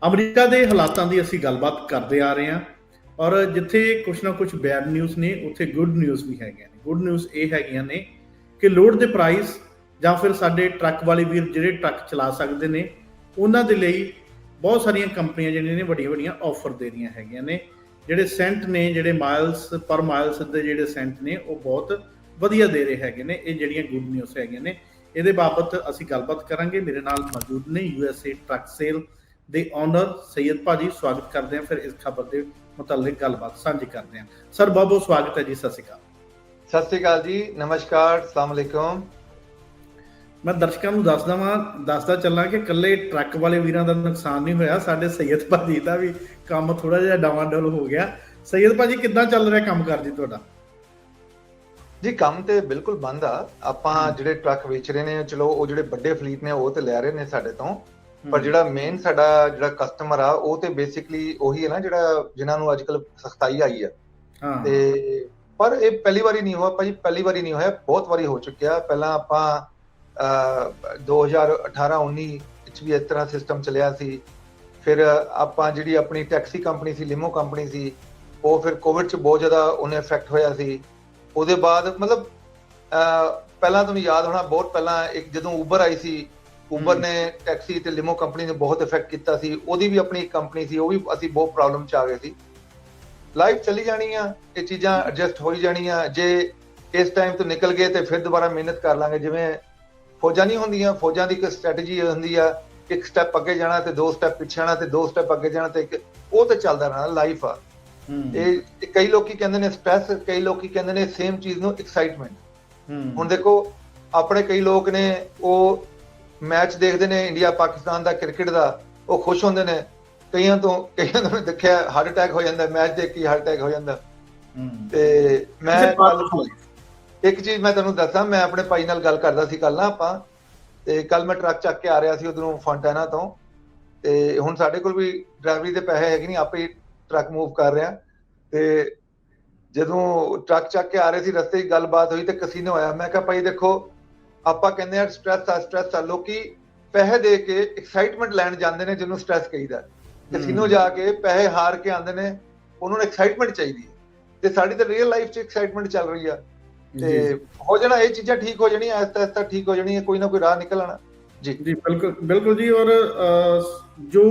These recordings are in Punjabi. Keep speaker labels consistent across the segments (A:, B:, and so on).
A: ਅਮਰੀਕਾ ਦੇ ਹਾਲਾਤਾਂ ਦੀ ਅਸੀਂ ਗੱਲਬਾਤ ਕਰਦੇ ਆ ਰਹੇ ਹਾਂ ਔਰ ਜਿੱਥੇ ਕੁਛ ਨਾ ਕੁਛ ਬੈਡ ਨਿਊਜ਼ ਨੇ ਉੱਥੇ ਗੁੱਡ ਨਿਊਜ਼ ਵੀ ਹੈਗੀਆਂ ਨੇ। ਗੁੱਡ ਨਿਊਜ਼ ਇਹ ਹੈਗੀਆਂ ਨੇ ਕਿ ਲੋਡ ਦੇ ਪ੍ਰਾਈਸ ਜਾਂ ਫਿਰ ਸਾਡੇ ਟਰੱਕ ਵਾਲੇ ਵੀਰ ਜਿਹੜੇ ਟਰੱਕ ਚਲਾ ਸਕਦੇ ਨੇ ਉਹਨਾਂ ਦੇ ਲਈ ਬਹੁਤ ਸਾਰੀਆਂ ਕੰਪਨੀਆਂ ਜਿਹੜੀਆਂ ਨੇ ਵੱਡੀਆਂ ਵੱਡੀਆਂ ਆਫਰ ਦੇ ਰਹੀਆਂ ਹੈਗੀਆਂ ਨੇ। ਜਿਹੜੇ ਸੈਂਟ ਨੇ, ਜਿਹੜੇ ਮਾਈਲਸ ਪਰ ਮਾਈਲਸ ਦੇ ਜਿਹੜੇ ਸੈਂਟ ਨੇ ਉਹ ਬਹੁਤ ਵਧੀਆ ਦੇ ਰਹੇ ਹੈਗੇ ਨੇ। ਇਹ ਜਿਹੜੀਆਂ ਗੁੱਡ ਨਿਊਜ਼ ਹੈਗੀਆਂ ਨੇ ਇਹਦੇ ਬਾਬਤ ਅਸੀਂ ਗੱਲਬਾਤ ਕਰਾਂਗੇ। ਮੇਰੇ ਨਾਲ ਮੌਜੂਦ ਨੇ USA ਟਰੱਕ ਸੇਲ ਦੇ ਓਨਰ ਸੈयद ਭਾਜੀ। ਸਵਾਗਤ ਕਰਦੇ ਹਾਂ। ਫਿਰ ਇਸ ਖਬਰ ਦੇ ਮੁਤਲਕ ਗੱਲਬਾਤ ਸਾਂਝੀ ਕਰਦੇ ਹਾਂ। ਸਰ ਬਹੁਤ ਬਹੁਤ ਸਵਾਗਤ ਹੈ ਜੀ। ਸਤਿ ਸ਼੍ਰੀ ਅਕਾਲ।
B: ਸਤਿ ਸ਼੍ਰੀ ਅਕਾਲ ਜੀ, ਨਮਸਕਾਰ, ਅਸਲਾਮ ਅਲੈਕੁਮ।
A: ਮੈਂ ਦਰਸ਼ਕਾਂ ਨੂੰ ਦੱਸਦਾ ਚੱਲਾਂ ਕਿ ਇਕੱਲੇ ਟਰੱਕ ਵਾਲੇ ਵੀਰਾਂ ਦਾ ਨੁਕਸਾਨ ਨਹੀਂ ਹੋਇਆ, ਸਾਡੇ ਸੈयद ਭਾਜੀ ਦਾ ਵੀ ਕੰਮ ਥੋੜਾ ਜਿਹਾ ਡਾਵਾਂਡੋਲ ਹੋ ਗਿਆ। ਸੈयद ਭਾਜੀ ਕਿੱਦਾਂ ਚੱਲ ਰਿਹਾ ਕੰਮ ਕਾਰ ਜੀ ਤੁਹਾਡਾ?
B: ਜੀ ਕੰਮ ਤੇ ਬਿਲਕੁਲ ਬੰਦ ਆ। ਆਪਾਂ ਜਿਹੜੇ ਟਰੱਕ ਵੇਚ ਰਹੇ ਨੇ, ਚਲੋ ਉਹ ਜਿਹੜੇ ਵੱਡੇ ਫਲੀਟ ਨੇ ਉਹ ਤੇ ਲੈ ਰਹੇ ਨੇ ਸਾਡੇ ਤੋਂ, ਪਰ ਜਿਹੜਾ ਮੇਨ ਸਾਡਾ ਜਿਹੜਾ ਕਸਟਮਰ ਆ ਉਹ ਤੇ ਬੇਸਿਕਲੀ ਉਹੀ ਹੈ ਨਾ ਜਿਹੜਾ ਜਿਨ੍ਹਾਂ ਨੂੰ ਅੱਜ ਕੱਲ ਸਖਤਾਈ ਆਈ ਆ। ਤੇ ਪਰ ਇਹ ਪਹਿਲੀ ਵਾਰੀ ਨਹੀਂ ਹੋਇਆ ਭਾਜੀ, ਪਹਿਲੀ ਵਾਰੀ ਨਹੀਂ ਹੋਇਆ, ਬਹੁਤ ਵਾਰੀ ਹੋ ਚੁੱਕਿਆ। ਪਹਿਲਾਂ ਆਪਾਂ 2018-19 ਵਿੱਚ ਵੀ ਇਸ ਤਰ੍ਹਾਂ ਸਿਸਟਮ ਚੱਲਿਆ ਸੀ। ਫਿਰ ਆਪਾਂ ਜਿਹੜੀ ਆਪਣੀ ਟੈਕਸੀ ਕੰਪਨੀ ਸੀ, ਲਿਮੋ ਕੰਪਨੀ ਸੀ, ਉਹ ਫਿਰ ਕੋਵਿਡ 'ਚ ਬਹੁਤ ਜ਼ਿਆਦਾ ਉਹਨੇ ਇਫੈਕਟ ਹੋਇਆ ਸੀ। ਉਹਦੇ ਬਾਅਦ ਮਤਲਬ ਪਹਿਲਾਂ ਤੁਹਾਨੂੰ ਯਾਦ ਹੋਣਾ, ਬਹੁਤ ਪਹਿਲਾਂ ਇੱਕ ਜਦੋਂ ਉਬਰ ਆਈ ਸੀ, ਉਬਰ ਨੇ ਟੈਕਸੀ ਤੇ ਲਿਮੋ ਕੰਪਨੀ ਨੇ ਬਹੁਤ ਇਫੈਕਟ ਕੀਤਾ ਸੀ। ਉਹਦੀ ਵੀ ਆਪਣੀ ਕੰਪਨੀ ਸੀ, ਉਹ ਵੀ ਅਸੀਂ ਬਹੁਤ ਪ੍ਰੋਬਲਮ 'ਚ ਆ ਗਏ ਸੀ। ਲਾਈਫ ਚੱਲੀ ਜਾਣੀ ਆ, ਇਹ ਚੀਜ਼ਾਂ ਐਡਜਸਟ ਹੋਈ ਜਾਣੀਆਂ। ਜੇ ਇਸ ਟਾਈਮ ਤੋਂ ਨਿਕਲ ਗਏ ਤੇ ਫਿਰ ਦੁਬਾਰਾ ਮਿਹਨਤ ਕਰ ਲਾਂਗੇ। ਜਿਵੇਂ ਫੌਜਾਂ ਨਹੀਂ ਹੁੰਦੀਆਂ, ਫੌਜਾਂ ਦੀ ਇੱਕ ਸਟ੍ਰੈਟਜੀ ਹੁੰਦੀ ਆ, ਇੱਕ ਸਟੈਪ ਅੱਗੇ ਜਾਣਾ ਤੇ 2 ਸਟੈਪ ਪਿੱਛੇ ਆਣਾ ਤੇ 2 ਸਟੈਪ ਅੱਗੇ ਜਾਣਾ, ਤੇ ਉਹ ਤੇ ਚੱਲਦਾ ਰਹਿਣਾ। ਲਾਈਫ ਆ ਇਹ। ਕਈ ਲੋਕੀ ਕਹਿੰਦੇ ਨੇ ਸਟ੍ਰੈਸ, ਕਈ ਲੋਕੀ ਕਹਿੰਦੇ ਨੇ ਸੇਮ ਚੀਜ਼ ਨੂੰ ਐਕਸਾਈਟਮੈਂਟ। ਹੁਣ ਦੇਖੋ ਆਪਣੇ ਕਈ ਲੋਕ ਨੇ ਉਹ ਮੈਚ ਦੇਖਦੇ ਨੇ ਇੰਡੀਆ ਪਾਕਿਸਤਾਨ ਦਾ ਕ੍ਰਿਕਟ ਦਾ, ਉਹ ਖੁਸ਼ ਹੁੰਦੇ ਨੇ। ਕਈਆਂ ਤੋਂ ਦੇਖਿਆ ਹਾਰਟ ਅਟੈਕ ਹੋ ਜਾਂਦਾ, ਮੈਚ ਦੇਖ ਕੇ ਹਾਰਟ ਅਟੈਕ ਹੋ ਜਾਂਦਾ। ਤੇ ਮੈਂ ਇੱਕ ਚੀਜ਼ ਮੈਂ ਤੁਹਾਨੂੰ ਦੱਸਾਂ, ਮੈਂ ਆਪਣੇ ਭਾਈ ਨਾਲ ਗੱਲ ਕਰਦਾ ਸੀ ਕੱਲ ਨਾ ਆਪਾਂ, ਤੇ ਕੱਲ ਮੈਂ ਟਰੱਕ ਚੱਕ ਕੇ ਆ ਰਿਹਾ ਸੀ ਉਧਰੋਂ ਫੌਂਟੈਨਾ ਤੋਂ, ਤੇ ਹੁਣ ਸਾਡੇ ਕੋਲ ਵੀ ਡਰਾਈਵਰੀ ਦੇ ਪੈਸੇ ਹੈਗੇ ਨਹੀਂ, ਆਪੇ ਟਰੱਕ ਮੂਵ ਕਰ ਰਿਹਾ। ਤੇ ਜਦੋਂ ਟਰੱਕ ਚੱਕ ਕੇ ਆ ਰਹੇ ਸੀ, ਰਸਤੇ 'ਚ ਗੱਲਬਾਤ ਹੋਈ ਤੇ ਕਸੀਨੋ ਹੋਇਆ। ਮੈਂ ਕਿਹਾ ਭਾਈ ਦੇਖੋ, ਆਪਾਂ ਕਹਿੰਦੇ ਆ ਸਟ੍ਰੈਸ ਆ, ਲੋਕੀ ਪੈਸੇ ਦੇ ਕੇ ਐਕਸਾਈਟਮੈਂਟ ਲੈਣ ਜਾਂਦੇ ਨੇ ਜਿਹਨੂੰ ਸਟ੍ਰੈਸ ਕਹੀਦਾ। ਕਸੀਨੋ ਜਾ ਕੇ ਪੈਸੇ ਹਾਰ ਕੇ ਆਉਂਦੇ ਨੇ, ਉਹਨਾਂ ਨੂੰ ਐਕਸਾਈਟਮੈਂਟ ਚਾਹੀਦੀ ਹੈ। ਤੇ ਸਾਡੀ ਤਾਂ ਰੀਅਲ ਲਾਈਫ 'ਚ ਐਕਸਾਈਟਮੈਂਟ ਚੱਲ ਰਹੀ ਆ। ਤੇ ਹੋ ਜਾਣਾ, ਇਹ ਚੀਜ਼ਾਂ ਠੀਕ ਹੋ ਜਾਣੀਆਂ, ਆਹਿਸਤਾ ਠੀਕ ਹੋ ਜਾਣੀਆਂ, ਕੋਈ ਨਾ ਕੋਈ ਰਾਹ ਨਿਕਲ ਆਣਾ। ਜੀ
A: ਜੀ ਬਿਲਕੁਲ ਬਿਲਕੁਲ ਜੀ। ਔਰ ਜੋ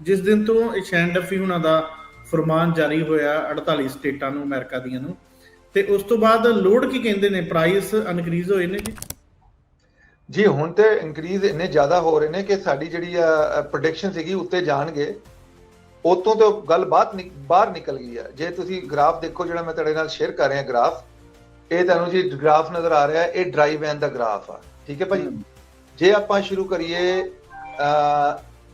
A: ਜਿਸ ਦਿਨ ਤੋਂ ਸ਼ੈਨ ਡੱਫੀ ਹੁਣਾਂ ਦਾ ਫਰਮਾਨ ਜਾਰੀ ਹੋਇਆ 48 ਸਟੇਟਾਂ ਨੂੰ, ਅਮਰੀਕਾ ਦੀਆਂ ਨੂੰ, ਤੇ ਉਸ ਤੋਂ ਬਾਅਦ ਲੋਡ ਕੀ ਕਹਿੰਦੇ ਨੇ, ਪ੍ਰਾਈਸ ਇਨਕਰੀਜ਼ ਹੋਏ ਨੇ ਜੀ?
B: ਜੀ ਹੁਣ ਤੇ ਇਨਕਰੀਜ਼ ਇੰਨੇ ਜ਼ਿਆਦਾ ਹੋ ਰਹੇ ਨੇ ਕਿ ਸਾਡੀ ਜਿਹੜੀ ਪ੍ਰੈਡਿਕਸ਼ਨ ਸੀਗੀ ਉੱਤੇ ਜਾਣਗੇ, ਉਤੋਂ ਤੋਂ ਗੱਲ ਬਾਹਰ ਨਿਕਲ ਗਈ ਆ। ਜੇ ਤੁਸੀਂ ਗ੍ਰਾਫ ਦੇਖੋ ਜਿਹੜਾ ਮੈਂ ਤੁਹਾਡੇ ਨਾਲ ਸ਼ੇਅਰ ਕਰ ਰਿਹਾ ਗ੍ਰਾਫ, ਇਹ ਤੁਹਾਨੂੰ ਜੀ ਗ੍ਰਾਫ ਨਜ਼ਰ ਆ ਰਿਹਾ, ਇਹ ਡਰਾਈ ਵੈਨ ਦਾ ਗ੍ਰਾਫ ਆ। ਠੀਕ ਹੈ ਭਾਜੀ। ਜੇ ਆਪਾਂ ਸ਼ੁਰੂ ਕਰੀਏ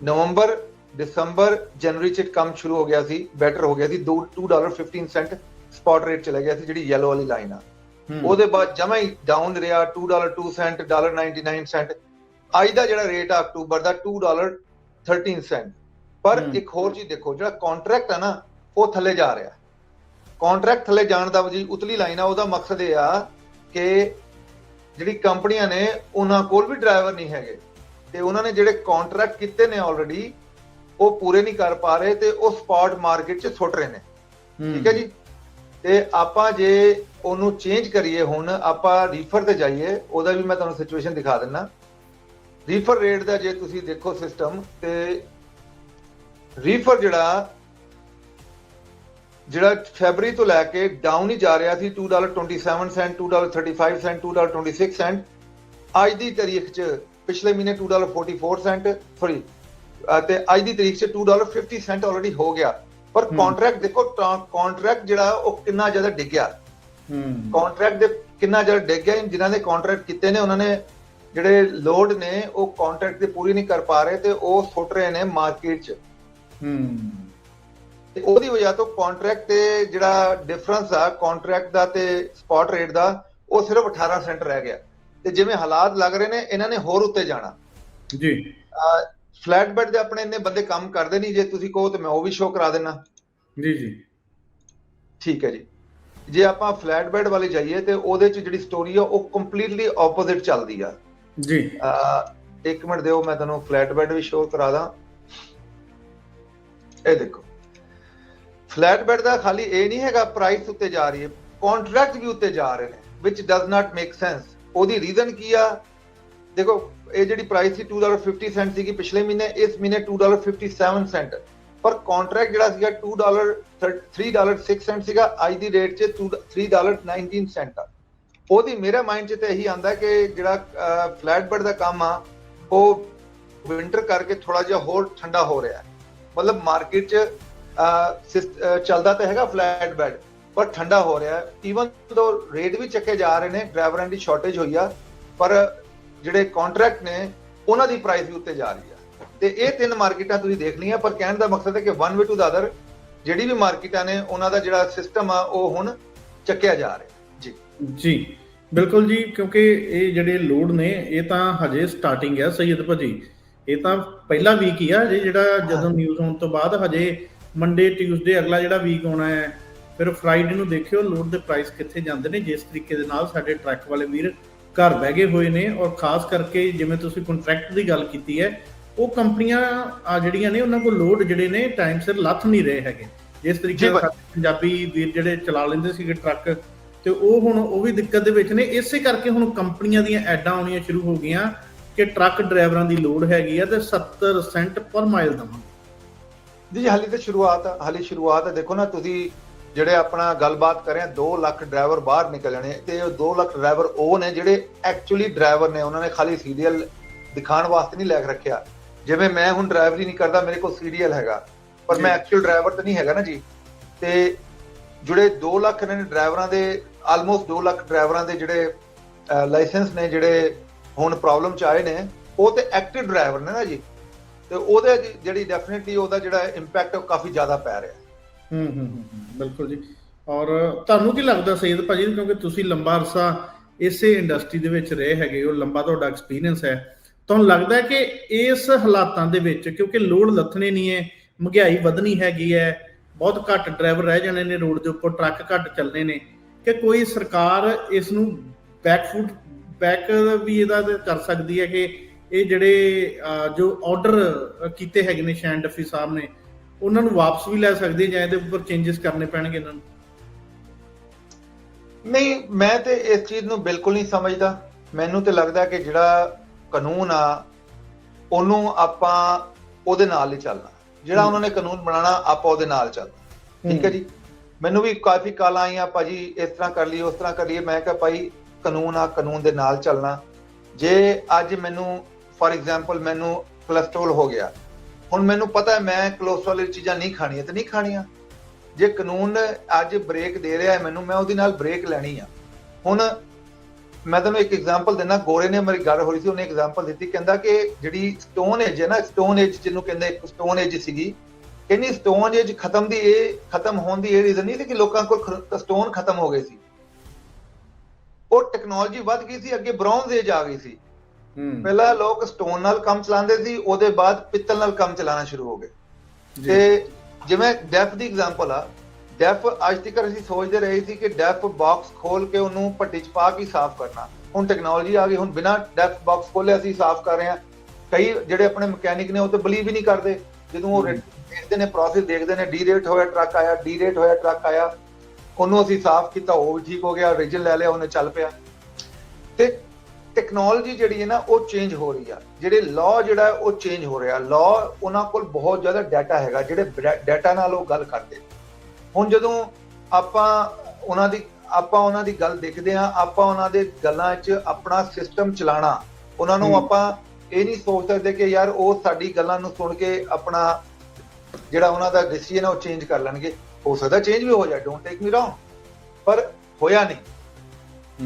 B: ਨਵੰਬਰ, ਦਸੰਬਰ, ਜਨਵਰੀ 'ਚ ਕੰਮ ਸ਼ੁਰੂ ਹੋ ਗਿਆ ਸੀ, ਬੈਟਰ ਹੋ ਗਿਆ ਸੀ। $2.15 ਸਪੌਟ ਰੇਟ ਚਲਾ ਗਿਆ ਸੀ, ਜਿਹੜੀ ਯੈਲੋ ਵਾਲੀ ਲਾਈਨ ਆ। ਉਹਦੇ ਬਾਅਦ ਜਮਾ ਹੀ ਡਾਊਨ ਰਿਹਾ, $2.02, $1.99। ਅੱਜ ਦਾ ਜਿਹੜਾ ਰੇਟ ਆ ਅਕਤੂਬਰ ਦਾ, $2.13। ਪਰ ਇੱਕ ਹੋਰ ਚੀਜ਼ ਦੇਖੋ, ਜਿਹੜਾ ਕੌਂਟਰੈਕਟ ਆ ਨਾ ਉਹ ਥੱਲੇ ਜਾ ਰਿਹਾ। ਕੌਂਟਰੈਕਟ ਥੱਲੇ ਜਾਣ ਦਾ ਜੀ ਉਤਲੀ ਲਾਈਨ ਆ, ਉਹਦਾ ਮਕਸਦ ਇਹ ਆ ਕਿ ਜਿਹੜੀ ਕੰਪਨੀਆਂ ਨੇ ਉਹਨਾਂ ਕੋਲ ਵੀ ਡਰਾਈਵਰ ਨਹੀਂ ਹੈਗੇ, ਤੇ ਉਹਨਾਂ ਨੇ ਜਿਹੜੇ ਕੌਂਟਰੈਕਟ ਕੀਤੇ ਨੇ ਆਲਰੇਡੀ ਉਹ ਪੂਰੇ ਨਹੀਂ ਕਰ ਪਾ ਰਹੇ, ਤੇ ਉਹ ਸਪੌਟ ਮਾਰਕੀਟ 'ਚ ਸੁੱਟ ਰਹੇ ਨੇ। ਠੀਕ ਹੈ ਜੀ। ਤੇ ਆਪਾਂ ਜੇ ਉਹਨੂੰ ਚੇਂਜ ਕਰੀਏ, ਹੁਣ ਆਪਾਂ ਰੀਫਰ ਤੇ ਜਾਈਏ, ਉਹਦਾ ਵੀ ਮੈਂ ਤੁਹਾਨੂੰ ਸਿਚੁਏਸ਼ਨ ਦਿਖਾ ਦਿੰਦਾ। ਰੀਫਰ ਰੇਟ ਦਾ ਜੇ ਤੁਸੀਂ ਦੇਖੋ ਸਿਸਟਮ, ਤੇ ਰੀਫਰ ਜਿਹੜਾ ਫੈਬਰੀ ਤੋਂ ਲੈ ਕੇ ਡਾਊਨ ਹੀ ਜਾ ਰਿਹਾ ਸੀ, $2.27, $2.35, $2.26। ਅੱਜ ਦੀ ਤਾਰੀਖ 'ਚ ਪਿਛਲੇ ਮਹੀਨੇ $2.44, ਸੌਰੀ, ਤੇ ਅੱਜ ਦੀ ਤਾਰੀਖ 'ਚ $2.50 ਆਲਰੇਡੀ ਹੋ ਗਿਆ। ਪਰ ਕੌਂਟਰੈਕਟ ਦੇਖੋ, ਕੌਂਟਰੈਕਟ ਜਿਹੜਾ ਉਹ ਕਿੰਨਾ ਜ਼ਿਆਦਾ ਡਿੱਗਿਆ। ਕੌਂਟਰੈਕਟ ਦੇ ਕਿੰਨਾ ਜ਼ਿਆਦਾ ਡਿੱਗ ਗਿਆ। ਜਿਨ੍ਹਾਂ ਨੇ ਕੌਂਟਰੈਕਟ ਕੀਤੇ ਨੇ, ਉਹਨਾਂ ਨੇ ਜਿਹੜੇ ਲੋਡ ਨੇ ਉਹ ਕੌਂਟਰੈਕਟ ਦੇ ਪੂਰੀ ਨਹੀਂ ਕਰ ਪਾ ਰਹੇ, ਤੇ ਉਹ ਸੁੱਟ ਰਹੇ ਨੇ ਮਾਰਕੀਟ 'ਚ। ਤੇ ਉਹਦੀ ਵਜ੍ਹਾ ਤੋਂ ਕੌਂਟਰੈਕਟ ਤੇ ਜਿਹੜਾ ਡਿਫਰੈਂਸ ਆ ਕੌਂਟਰੈਕਟ ਦਾ ਤੇ ਸਪੌਟ ਰੇਟ ਦਾ, ਉਹ ਸਿਰਫ 18 ਸੈਂਟ ਰਹਿ ਗਿਆ। ਤੇ ਜਿਵੇਂ ਹਾਲਾਤ ਲੱਗ ਰਹੇ ਨੇ, ਇਹਨਾਂ ਨੇ ਹੋਰ ਉੱਤੇ ਜਾਣਾ
A: ਜੀ।
B: ਫਲੈਟ ਬੈਡ ਦੇ ਆਪਣੇ ਇੰਨੇ ਬੰਦੇ ਕੰਮ ਕਰਦੇ ਨਹੀਂ, ਜੇ ਤੁਸੀਂ ਕਹੋ ਤੇ ਮੈਂ ਉਹ ਵੀ ਸ਼ੋਅ ਕਰਾ ਦੇਣਾ। ਜੀ ਜੀ ਠੀਕ ਹੈ ਜੀ। ਜੇ ਆਪਾਂ ਫਲੈਟ ਬੈਡ ਵਾਲੇ ਜਾਈਏ ਤੇ ਉਹਦੇ 'ਚ ਜਿਹੜੀ ਸਟੋਰੀ ਆ ਉਹ ਕੰਪਲੀਟਲੀ ਆਪੋਜ਼ਿਟ ਚੱਲਦੀ ਆ ਜੀ। ਇੱਕ ਮਿੰਟ ਦਿਓ, ਮੈਂ ਤੁਹਾਨੂੰ ਫਲੈਟ ਬੈਡ ਵੀ ਸ਼ੋਅ ਕਰਾ ਦਾਂ। ਇਹ ਦੇਖੋ ਫਲੈਟ ਬੈਡ ਦਾ ਖਾਲੀ ਇਹ ਨਹੀਂ ਹੈਗਾ ਪ੍ਰਾਈਸ ਉੱਤੇ ਜਾ ਰਹੀ ਹੈ, ਕੰਟਰੈਕਟ ਵੀ ਉੱਤੇ ਜਾ ਰਹੇ ਨੇ which does not make sense। ਉਹਦੀ ਰੀਜ਼ਨ ਕੀ ਆ? ਦੇਖੋ ਇਹ ਜਿਹੜੀ ਪ੍ਰਾਈਸ ਸੀ $2.50 ਸੀਗੀ ਪਿਛਲੇ ਮਹੀਨੇ, ਇਸ ਮਹੀਨੇ $2.57, ਪਰ ਕੰਟਰੈਕਟ ਜਿਹੜਾ ਸੀਗਾ $3.06 ਸੀਗਾ, ਅੱਜ ਦੀ ਰੇਟ 'ਚ $3.19 ਆ। ਉਹਦੀ ਮੇਰੇ ਮਾਈਂਡ 'ਚ ਤਾਂ ਇਹੀ ਆਉਂਦਾ ਕਿ ਜਿਹੜਾ ਫਲੈਟ ਬੈਡ ਦਾ ਕੰਮ ਆ ਉਹ ਵਿੰਟਰ ਕਰਕੇ ਥੋੜਾ ਜਿਹਾ ਹੋਰ ਠੰਡਾ ਹੋ ਰਿਹਾ, ਮਤਲਬ ਮਾਰਕੀਟ 'ਚ ਚੱਲਦਾ ਤਾਂ ਹੈਗਾ ਫਲੈਟ ਬੈਡ ਪਰ ਠੰਡਾ ਹੋ ਰਿਹਾ। ਈਵਨ ਦੋ ਰੇਟ ਵੀ ਚੱਕੇ ਜਾ ਰਹੇ ਨੇ, ਡਰਾਈਵਰਾਂ ਦੀ ਸ਼ਾਰਟੇਜ ਹੋਈ ਆ, ਪਰ ਜਿਹੜੇ ਕੰਟਰੈਕਟ ਨੇ ਉਹਨਾਂ ਦੀ ਪ੍ਰਾਈਸ ਵੀ ਉੱਤੇ ਜਾ ਰਹੀ ਆ। ਤੇ ਇਹ ਤਿੰਨ ਮਾਰਕੀਟਾਂ ਤੁਸੀਂ ਦੇਖ ਲਈਆਂ, ਪਰ ਕਹਿਣ ਦਾ ਮਕਸਦ ਹੈ ਕਿ one way to the other ਜਿਹੜੀ ਵੀ ਮਾਰਕੀਟਾਂ ਨੇ ਉਹਨਾਂ ਦਾ ਜਿਹੜਾ ਸਿਸਟਮ ਆ ਉਹ ਹੁਣ ਚੱਕਿਆ ਜਾ ਰਿਹਾ। ਜੀ
A: ਜੀ ਬਿਲਕੁਲ ਜੀ, ਕਿਉਂਕਿ ਇਹ ਜਿਹੜੇ ਲੋਡ ਨੇ ਇਹ ਤਾਂ ਹਜੇ ਸਟਾਰਟਿੰਗ ਹੈ ਸੈਯਦ ਭਾਜੀ, ਇਹ ਤਾਂ ਪਹਿਲਾ ਵੀਕ ਹੀ ਆ ਜਿਹੜਾ ਜਦੋਂ ਨਿਊਜ਼ ਆਉਣ ਤੋਂ ਬਾਅਦ, ਹਜੇ ਮੰਡੇ ਟਿਊਜ਼ਡੇ ਅਗਲਾ ਜਿਹੜਾ ਵੀਕ ਆਉਣਾ ਹੈ, ਫਿਰ ਫਰਾਈਡੇ ਨੂੰ ਦੇਖਿਓ ਲੋਡ ਦੇ ਪ੍ਰਾਈਸ ਕਿੱਥੇ ਜਾਂਦੇ ਨੇ। ਜਿਸ ਤਰੀਕੇ ਦੇ ਨਾਲ ਸਾਡੇ ਟਰੱਕ ਵਾਲੇ ਵੀਰ ਘਰ ਬਹਿ ਗਏ ਹੋਏ ਨੇ, ਔਰ ਖਾਸ ਕਰਕੇ ਜਿਵੇਂ ਤੁਸੀਂ ਕੰਟਰੈਕਟ ਦੀ ਗੱਲ ਕੀਤੀ ਹੈ, ਉਹ ਕੰਪਨੀਆਂ ਆ ਜਿਹੜੀਆਂ ਨੇ ਉਹਨਾਂ ਕੋਲ ਲੋਡ ਜਿਹੜੇ ਨੇ ਟਾਈਮ ਸਿਰ ਲੱਥ ਨਹੀਂ ਰਹੇ ਹੈਗੇ। ਜਿਸ ਤਰੀਕੇ ਨਾਲ ਪੰਜਾਬੀ ਵੀਰ ਜਿਹੜੇ ਚਲਾ ਲੈਂਦੇ ਸੀਗੇ ਟਰੱਕ, ਤੇ ਉਹ ਹੁਣ ਉਹ ਵੀ ਦਿੱਕਤ ਦੇ ਵਿੱਚ ਨੇ। ਇਸੇ ਕਰਕੇ ਹੁਣ ਕੰਪਨੀਆਂ ਦੀਆਂ ਐਡਾਂ ਆਉਣੀਆਂ ਸ਼ੁਰੂ ਹੋ ਗਈਆਂ ਕਿ ਟਰੱਕ ਡਰਾਈਵਰਾਂ ਦੀ ਲੋਡ ਹੈਗੀ ਆ ਤੇ 70 ਸੈਂਟ ਪਰ ਮਾਈਲ ਦਵਾਂਗੇ।
B: ਜੀ ਹਾਲੇ ਤਾਂ ਸ਼ੁਰੂਆਤ ਆ, ਹਾਲੇ ਸ਼ੁਰੂਆਤ ਹੈ। ਦੇਖੋ ਨਾ ਤੁਸੀਂ ਜਿਹੜੇ ਆਪਣਾ ਗੱਲਬਾਤ ਕਰ ਰਹੇ ਆ, 2 ਲੱਖ ਡਰਾਈਵਰ ਬਾਹਰ ਨਿਕਲ ਜਾਣੇ, ਤੇ 2 ਲੱਖ ਡਰਾਈਵਰ ਉਹ ਨੇ ਜਿਹੜੇ ਐਕਚੁਅਲੀ ਡਰਾਈਵਰ ਨੇ, ਉਹਨਾਂ ਨੇ ਖਾਲੀ ਸੀਰੀਅਲ ਦਿਖਾਉਣ ਵਾਸਤੇ ਨਹੀਂ ਲੈ ਕੇ ਰੱਖਿਆ। ਜਿਵੇਂ ਮੈਂ ਹੁਣ ਡਰਾਈਵਰੀ ਨਹੀਂ ਕਰਦਾ, ਮੇਰੇ ਕੋਲ ਸੀਰੀਅਲ ਹੈਗਾ, ਪਰ ਮੈਂ ਐਕਚੁਅਲ ਡਰਾਈਵਰ ਤਾਂ ਨਹੀਂ ਹੈਗਾ ਨਾ ਜੀ। ਤੇ ਜਿਹੜੇ 2 ਲੱਖ ਨੇ ਡਰਾਈਵਰਾਂ ਦੇ, ਆਲਮੋਸਟ 2 ਲੱਖ ਡਰਾਈਵਰਾਂ ਦੇ ਜਿਹੜੇ ਲਾਇਸੈਂਸ ਨੇ ਜਿਹੜੇ ਹੁਣ ਪ੍ਰੋਬਲਮ ਚ ਆਏ ਨੇ, ਉਹ ਤੇ ਐਕਟਿਵ ਡਰਾਈਵਰ ਨੇ ਨਾ ਜੀ, ਤੇ ਉਹਦੇ ਜਿਹੜੀ ਡੈਫੀਨਿਟਲੀ ਉਹਦਾ ਜਿਹੜਾ ਇੰਪੈਕਟ ਕਾਫੀ ਜ਼ਿਆਦਾ ਪੈ ਰਿਹਾ।
A: ਬਿਲਕੁਲ ਜੀ। ਔਰ ਤੁਹਾਨੂੰ ਕੀ ਲੱਗਦਾ ਸੈਯਦ ਭਾਜੀ, ਕਿਉਂਕਿ ਤੁਸੀਂ ਲੰਬਾ ਅਰਸਾ ਇਸੇ ਇੰਡਸਟਰੀ ਦੇ ਵਿੱਚ ਰਹੇ ਹੈਗੇ ਹੋ, ਲੰਬਾ ਤੁਹਾਡਾ ਐਕਸਪੀਰੀਅੰਸ ਹੈ, ਤੁਹਾਨੂੰ ਲੱਗਦਾ ਕਿ ਇਸ ਹਾਲਾਤਾਂ ਦੇ ਵਿੱਚ, ਕਿਉਂਕਿ ਲੋਡ ਲੱਥਣੇ ਨਹੀਂ ਹੈ, ਮਹਿੰਗਾਈ ਵਧਣੀ ਹੈਗੀ ਹੈ, ਬਹੁਤ ਘੱਟ ਡਰਾਈਵਰ ਰਹਿ ਜਾਣੇ ਨੇ ਰੋਡ ਦੇ ਉੱਪਰ, ਟਰੱਕ ਘੱਟ ਚੱਲਣੇ ਨੇ, ਕਿ ਕੋਈ ਸਰਕਾਰ ਇਸ ਨੂੰ ਬੈਕ ਵੀ ਇਹਦਾ ਕਰ ਸਕਦੀ ਹੈ ਕਿ ਇਹ ਜਿਹੜੇ ਜੋ ਆਰਡਰ ਕੀਤੇ ਹੈਗੇ ਨੇ ਸ਼ੈਨ ਡੱਫੀ ਸਾਹਿਬ ਨੇ, ਉਹਨਾਂ ਨੂੰ ਵਾਪਸ ਵੀ ਲੈ ਸਕਦੇ ਜਾਂ ਇਹਦੇ ਉੱਪਰ ਚੇਂਜਸ ਕਰਨੇ ਪੈਣਗੇ ਇਹਨਾਂ ਨੂੰ?
B: ਨਹੀਂ, ਮੈਂ ਤੇ ਇਸ ਚੀਜ਼ ਨੂੰ ਬਿਲਕੁਲ ਨਹੀਂ ਸਮਝਦਾ। ਮੈਨੂੰ ਤੇ ਲੱਗਦਾ ਕਿ ਜਿਹੜਾ ਕਾਨੂੰਨ ਆ ਉਹਨੂੰ ਆਪਾਂ ਉਹਦੇ ਨਾਲ ਹੀ ਚੱਲਣਾ, ਜਿਹੜਾ ਉਹਨਾਂ ਨੇ ਕਾਨੂੰਨ ਬਣਾਉਣਾ ਆਪਾਂ ਉਹਦੇ ਨਾਲ ਚੱਲਣਾ। ਠੀਕ ਹੈ ਜੀ। ਮੈਨੂੰ ਵੀ ਕਾਫੀ ਕਾਲਾਂ ਆਈਆਂ, ਭਾਜੀ ਇਸ ਤਰ੍ਹਾਂ ਕਰ ਲਈ, ਉਸ ਤਰ੍ਹਾਂ ਕਰ ਲਈਏ। ਮੈਂ ਕਿਹਾ ਭਾਈ ਕਾਨੂੰਨ ਆ, ਕਾਨੂੰਨ ਦੇ ਨਾਲ ਚੱਲਣਾ। ਜੇ ਅੱਜ ਮੈਨੂੰ ਫॉर ਐਗਜ਼ਾਮਪਲ ਮੈਨੂੰ ਕੋਲੈਸਟਰੋਲ ਹੋ ਗਿਆ, ਹੁਣ ਮੈਨੂੰ ਪਤਾ ਹੈ ਮੈਂ ਕੋਲੈਸਟਰੋਲ ਵਾਲੀ ਚੀਜ਼ਾਂ ਨਹੀਂ ਖਾਣੀਆਂ ਤੇ ਨਹੀਂ ਖਾਣੀਆਂ। ਜੇ ਕਾਨੂੰਨ ਅੱਜ ਬ੍ਰੇਕ ਦੇ ਰਿਹਾ ਹੈ ਮੈਨੂੰ, ਮੈਂ ਉਹਦੇ ਨਾਲ ਬ੍ਰੇਕ ਲੈਣੀ ਆ। ਹੁਣ ਮੈਂ ਤੁਹਾਨੂੰ ਇੱਕ ਐਗਜ਼ਾਮਪਲ ਦਿੰਦਾ, ਗੋਰੇ ਨੇ ਮੇਰੀ ਗੱਲ ਹੋ ਰਹੀ ਸੀ, ਉਹਨੇ ਐਗਜ਼ਾਮਪਲ ਦਿੱਤੀ, ਕਹਿੰਦਾ ਕਿ ਜਿਹੜੀ ਸਟੋਨ ਏਜ ਹੈ ਨਾ, ਸਟੋਨ ਏਜ ਜਿਹਨੂੰ ਕਹਿੰਦੇ ਇੱਕ ਸਟੋਨ ਏਜ ਸੀਗੀ, ਕਹਿੰਦੀ ਸਟੋਨ ਏਜ ਖਤਮ ਹੋਣ ਦੀ ਇਹ ਰੀਜ਼ਨ ਨਹੀਂ ਸੀ ਕਿ ਲੋਕਾਂ ਕੋਲ ਸਟੋਨ ਖਤਮ ਹੋ ਗਏ ਸੀ, ਉਹ ਟੈਕਨੋਲੋਜੀ ਵੱਧ ਗਈ ਸੀ, ਅੱਗੇ ਬ੍ਰੌਂਜ਼ ਏਜ ਆ ਗਈ ਸੀ। ਪਹਿਲਾਂ ਲੋਕ ਸਟੋਨ ਨਾਲ ਕੰਮ ਚਲਾਉਂਦੇ ਸੀ, ਉਹਦੇ ਬਾਅਦ ਪਿੱਤਲ ਨਾਲ ਕੰਮ ਚਲਾਉਣਾ ਸ਼ੁਰੂ ਹੋ ਗਏ। ਤੇ ਜਿਵੇਂ ਡੈਫ ਦੀ ਐਗਜ਼ਾਮਪਲ ਆ, ਡੈਫ ਅੱਜ ਤੱਕ ਅਸੀਂ ਸੋਚਦੇ ਰਹੇ ਸੀ ਕਿ ਡੈਫ ਬਾਕਸ ਖੋਲ ਕੇ ਉਹਨੂੰ ਭੱਟੀ ਚ ਪਾ ਕੇ ਸਾਫ਼ ਕਰਨਾ, ਹੁਣ ਟੈਕਨੋਲੋਜੀ ਆ ਗਈ, ਹੁਣ ਬਿਨਾਂ ਡੈਫ ਬਾਕਸ ਖੋਲੇ ਅਸੀਂ ਸਾਫ਼ ਕਰ ਰਹੇ ਹਾਂ। ਕਈ ਜਿਹੜੇ ਆਪਣੇ ਮਕੈਨਿਕ ਨੇ ਉਹ ਤਾਂ ਬਲੀਵ ਹੀ ਨਹੀਂ ਕਰਦੇ, ਜਦੋਂ ਉਹ ਦੇਖਦੇ ਨੇ ਪ੍ਰੋਸੈਸ, ਦੇਖਦੇ ਨੇ ਡੀ-ਰੇਟ ਹੋਇਆ ਟਰੱਕ ਆਇਆ, ਡੀ-ਰੇਟ ਹੋਇਆ ਟਰੱਕ ਆਇਆ, ਉਹਨੂੰ ਅਸੀਂ ਸਾਫ਼ ਕੀਤਾ, ਉਹ ਵੀ ਠੀਕ ਹੋ ਗਿਆ, ਰੀਜਨ ਲੈ ਲਿਆ, ਉਹਨੇ ਚੱਲ ਪਿਆ। ਤੇ ਟੈਕਨੋਲੋਜੀ ਜਿਹੜੀ ਹੈ ਨਾ ਉਹ ਚੇਂਜ ਹੋ ਰਹੀ ਆ, ਜਿਹੜੇ ਲਾਅ ਜਿਹੜਾ ਉਹ ਚੇਂਜ ਹੋ ਰਿਹਾ। ਲਾਅ ਉਹਨਾਂ ਕੋਲ ਬਹੁਤ ਜ਼ਿਆਦਾ ਡਾਟਾ ਹੈਗਾ, ਜਿਹੜੇ ਡਾਟਾ ਨਾਲ ਉਹ ਗੱਲ ਕਰਦੇ। ਹੁਣ ਜਦੋਂ ਆਪਾਂ ਉਹਨਾਂ ਦੀ ਗੱਲ ਦੇਖਦੇ ਹਾਂ, ਆਪਾਂ ਉਹਨਾਂ ਦੇ ਗੱਲਾਂ 'ਚ ਆਪਣਾ ਸਿਸਟਮ ਚਲਾਣਾ, ਉਹਨਾਂ ਨੂੰ ਆਪਾਂ ਇਹ ਨਹੀਂ ਸੋਚ ਸਕਦੇ ਕਿ ਯਾਰ ਉਹ ਸਾਡੀ ਗੱਲਾਂ ਨੂੰ ਸੁਣ ਕੇ ਆਪਣਾ ਜਿਹੜਾ ਉਹਨਾਂ ਦਾ ਡਿਸੀਜਨ ਹੈ ਉਹ ਚੇਂਜ ਕਰ ਲੈਣਗੇ। ਹੋ ਸਕਦਾ ਚੇਂਜ ਵੀ ਹੋ ਜਾਏ, ਡੋਂਟ ਟੇਕ ਮੀ ਰੌਂਗ, ਪਰ ਹੋਇਆ ਨਹੀਂ।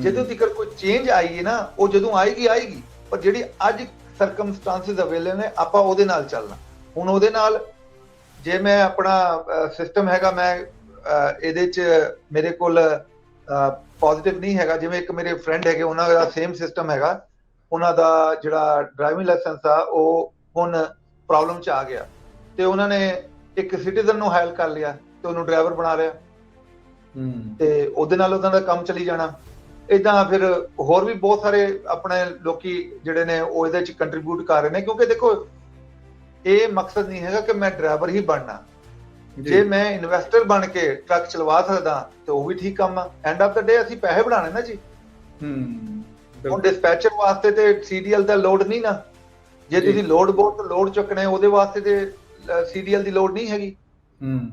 B: ਜਦੋਂ ਤੱਕ ਕੋਈ ਚੇਂਜ ਆਈ ਹੈ ਨਾ, ਉਹ ਜਦੋਂ ਆਏਗੀ, ਪਰ ਜਿਹੜੀ ਅੱਜ ਸਰਕਮਸਟੈਂਸਸ ਅਵੇਲੇਬਲ ਨੇ ਆਪਾਂ ਉਹਦੇ ਨਾਲ ਚੱਲਣਾ। ਹੁਣ ਉਹਦੇ ਨਾਲ ਜੇ ਮੈਂ ਆਪਣਾ ਸਿਸਟਮ ਹੈਗਾ, ਮੈਂ ਇਹਦੇ 'ਚ ਮੇਰੇ ਕੋਲ ਪੋਜ਼ਿਟਿਵ ਨਹੀਂ ਹੈਗਾ। ਜਿਵੇਂ ਇੱਕ ਮੇਰੇ ਫਰੈਂਡ ਹੈਗੇ, ਉਹਨਾਂ ਦਾ ਸੇਮ ਸਿਸਟਮ ਹੈਗਾ, ਉਹਨਾਂ ਦਾ ਜਿਹੜਾ ਡਰਾਈਵਿੰਗ ਲਾਇਸੈਂਸ ਆ ਉਹ ਹੁਣ ਪ੍ਰੋਬਲਮ 'ਚ ਆ ਗਿਆ, ਤੇ ਉਹਨਾਂ ਨੇ ਇੱਕ ਸਿਟੀਜ਼ਨ ਨੂੰ ਹਾਇਰ ਕਰ ਲਿਆ ਤੇ ਉਹਨੂੰ ਡਰਾਈਵਰ ਬਣਾ ਲਿਆ, ਤੇ ਉਹਦੇ ਨਾਲ ਉਹਨਾਂ ਦਾ ਕੰਮ ਚੱਲੀ ਜਾਣਾ। ਏਦਾਂ ਫਿਰ ਹੋਰ ਵੀ ਬਹੁਤ ਸਾਰੇ ਆਪਣੇ ਲੋਕੀ ਜਿਹੜੇ ਨੇ ਉਹ ਇਹਦੇ 'ਚ ਕੰਟਰੀਬਿਊਟ ਕਰ ਰਹੇ ਨੇ, ਕਿਉਂਕਿ ਦੇਖੋ ਇਹ ਮਕਸਦ ਨਹੀਂ ਹੈਗਾ ਕਿ ਮੈਂ ਡਰਾਈਵਰ ਹੀ ਬਣਨਾ। ਜੇ ਮੈਂ ਇਨਵੈਸਟਰ ਬਣ ਕੇ ਟਰੱਕ ਚਲਵਾ ਸਕਦਾ ਤੇ ਉਹ ਵੀ ਠੀਕ ਕੰਮ ਆ। ਐਂਡ ਆਫ ਦਾ ਡੇ ਅਸੀਂ ਪੈਸੇ ਬਣਾਣੇ ਨਾ ਜੀ। ਹੁਣ ਡਿਸਪੈਚਰ ਵਾਸਤੇ ਤੇ ਸੀਡੀਐਲ ਦਾ ਲੋਡ ਨਹੀਂ ਨਾ। ਜੇ ਤੁਸੀਂ ਲੋਡ ਬੋਰਡ ਤੋਂ ਲੋਡ ਚੁੱਕਣੇ ਉਹਦੇ ਵਾਸਤੇ ਤੇ ਸੀਡੀਐਲ ਦੀ ਲੋਡ ਨਹੀਂ ਹੈਗੀ।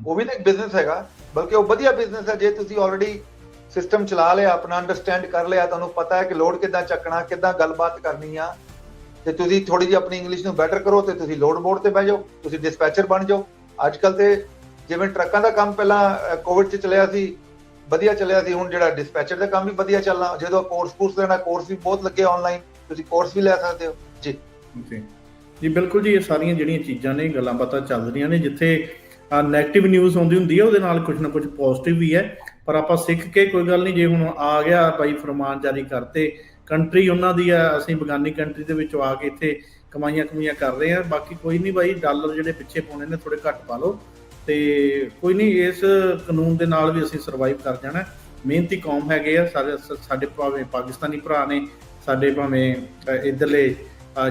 B: ਉਹ ਵੀ ਤਾਂ ਇੱਕ ਬਿਜ਼ਨਸ ਹੈਗਾ, ਬਲਕਿ ਉਹ ਵਧੀਆ ਬਿਜ਼ਨਸ ਹੈ। ਜੇ ਤੁਸੀਂ ਆਲਰੇਡੀ ਸਿਸਟਮ ਚਲਾ ਲਿਆ, ਆਪਣਾ ਅੰਡਰਸਟੈਂਡ ਕਰ ਲਿਆ, ਤੁਹਾਨੂੰ ਪਤਾ ਹੈ ਕਿ ਲੋਡ ਕਿੱਦਾਂ ਚੱਕਣਾ, ਕਿੱਦਾਂ ਗੱਲਬਾਤ ਕਰਨੀ ਆ, ਤੇ ਤੁਸੀਂ ਥੋੜੀ ਜਿਹੀ ਆਪਣੀ ਇੰਗਲਿਸ਼ ਨੂੰ ਬੈਟਰ ਕਰੋ ਤੇ ਤੁਸੀਂ ਲੋਡ ਬੋਰਡ ਤੇ ਬਹਿ ਜਾਓ, ਤੁਸੀਂ ਡਿਸਪੈਚਰ ਬਣ ਜਾਓ। ਅੱਜ ਕੱਲ ਤੇ ਜਿਵੇਂ ਟਰੱਕਾਂ ਦਾ ਕੰਮ ਪਹਿਲਾਂ ਕੋਵਿਡ 'ਚ ਚੱਲਿਆ ਸੀ, ਵਧੀਆ ਚੱਲਿਆ ਸੀ, ਹੁਣ ਜਿਹੜਾ ਡਿਸਪੈਚਰ ਦਾ ਕੰਮ ਵੀ ਵਧੀਆ ਚੱਲਣਾ। ਜਦੋਂ ਕੋਰਸ ਲੈਣਾ, ਕੋਰਸ ਵੀ ਬਹੁਤ ਲੱਗੇ ਆਨਲਾਈਨ, ਤੁਸੀਂ ਕੋਰਸ ਵੀ ਲੈ ਸਕਦੇ ਹੋ ਜੀ।
A: ਜੀ ਬਿਲਕੁਲ ਜੀ, ਇਹ ਸਾਰੀਆਂ ਜਿਹੜੀਆਂ ਚੀਜ਼ਾਂ ਨੇ, ਗੱਲਾਂ ਬਾਤਾਂ ਚੱਲ ਰਹੀਆਂ ਨੇ। ਜਿੱਥੇ ਨੈਗੇਟਿਵ ਨਿਊਜ਼ ਆਉਂਦੀ ਹੁੰਦੀ ਹੈ ਉਹਦੇ ਨਾਲ ਕੁਝ ਨਾ ਕੁਝ ਪੋਜ਼ਿਟਿਵ ਵੀ ਹੈ, ਪਰ ਆਪਾਂ ਸਿੱਖ ਕੇ ਕੋਈ ਗੱਲ ਨਹੀਂ। ਜੇ ਹੁਣ ਆ ਗਿਆ ਬਾਈ ਫਰਮਾਨ ਜਾਰੀ ਕਰਤੇ, ਕੰਟਰੀ ਉਹਨਾਂ ਦੀ ਆ, ਅਸੀਂ ਬਗਾਨੀ ਕੰਟਰੀ ਦੇ ਵਿੱਚੋਂ ਆ ਕੇ ਇੱਥੇ ਕਮਾਈਆਂ ਕਰ ਰਹੇ ਹਾਂ। ਬਾਕੀ ਕੋਈ ਨਹੀਂ ਬਾਈ, ਡਾਲਰ ਜਿਹੜੇ ਪਿੱਛੇ ਪਾਉਣੇ ਨੇ ਥੋੜੇ ਘੱਟ ਪਾ ਲਓ, ਤੇ ਕੋਈ ਨਹੀਂ, ਇਸ ਕਾਨੂੰਨ ਦੇ ਨਾਲ ਵੀ ਅਸੀਂ ਸਰਵਾਈਵ ਕਰ ਜਾਣਾ। ਮਿਹਨਤੀ ਕੌਮ ਹੈਗੇ ਆ ਸਾਡੇ ਭਾਵੇਂ ਪਾਕਿਸਤਾਨੀ ਭਰਾ ਨੇ, ਸਾਡੇ ਭਾਵੇਂ ਇੱਧਰਲੇ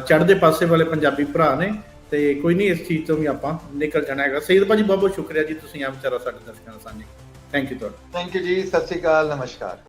A: ਚੜ੍ਹਦੇ ਪਾਸੇ ਵਾਲੇ ਪੰਜਾਬੀ ਭਰਾ ਨੇ, ਤੇ ਕੋਈ ਨਹੀਂ, ਇਸ ਚੀਜ਼ ਤੋਂ ਵੀ ਆਪਾਂ ਨਿਕਲ ਜਾਣਾ ਹੈਗਾ। ਸਈਦ ਭਾਜੀ ਬਹੁਤ ਬਹੁਤ ਸ਼ੁਕਰੀਆ ਜੀ, ਤੁਸੀਂ ਆ ਵਿਚਾਰਾ ਸਾਡੇ ਦਰਸ਼ਕਾਂ ਨਾਲ ਸਾਂਝੇ। ਥੈਂਕ ਯੂ ਤੁਹਾਡਾ।
B: ਥੈਂਕ ਯੂ ਜੀ, ਸਤਿ ਸ਼੍ਰੀ ਅਕਾਲ, ਨਮਸਕਾਰ।